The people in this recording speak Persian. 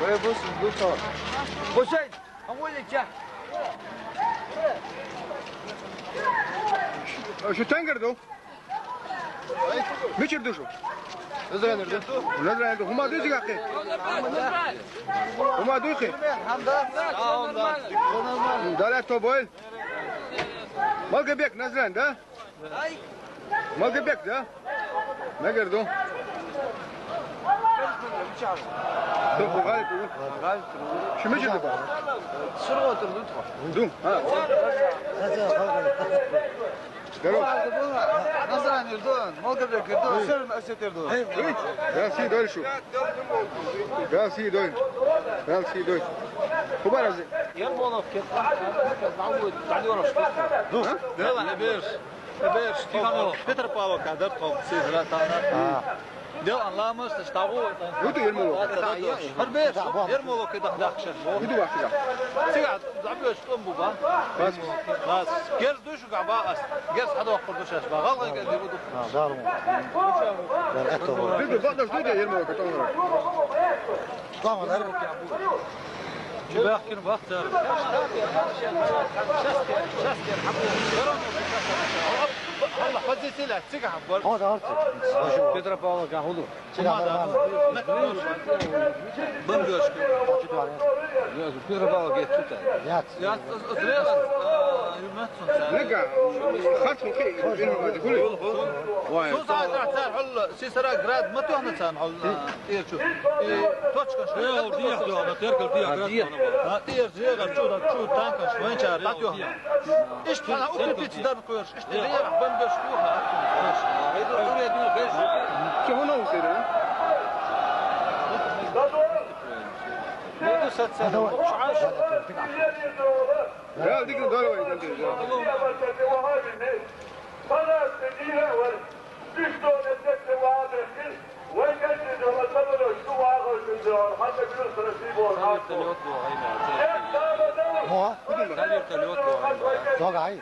بص دوتا حسين أقول لك يا شو تنقردو؟ مش يردو شو؟ نزل يردو هما دوزي قاقي هما دوزي دالة توبويل مال قبيك نزلان ده مال قبيك ده نقردو دوم غالب شو مش يردو سرعة تردو دوم ها نزران يردون ما قبل يردون شو المأساة يردون يا سي دول شو يا سي دول يا سي دول خبر ازاي يرمونا في كده نعود بعد ورا شو لا بيرش تيجانو بيتر باو كادر توب سيزلا تانا ديو انلامس تشتاغو يوتو يرمو هربيش يرمو كده داخش يدو واحد سيقعد زعبيش طنبوبا بس جير دوشو قعبا جير حدا وقر دوش اسبا غلغي قد يبدو دارو يدو بعد شو ده يرمو كتامر طبعا هرب شو بيحكي وقت والله فزي سلع تسقع هو ده هرب بيتر باو كاهودو بندوش بيتر باو جيت توتا يا نقع خاطر كي يرمو كله شو صار حل سيسرا جراد ما توهنا سان حل ايه شو توتش كان شو دي اخدو انا تركل دي جراد دي زيغا شو تانك شوين شار تاتيو ايش انا اوكي بيتس دار كويرش ايش دي بندوش كوها هيدو دوري دي بيش شو هو نو سير هيدو سات سنه مش عاش يا ديك دول وين انت فلا تجيها ولا تشتون الدكت وعادركن ويجدد وصلوا شو واغل من دور حتى بيوصل السيبور هو ده قاعد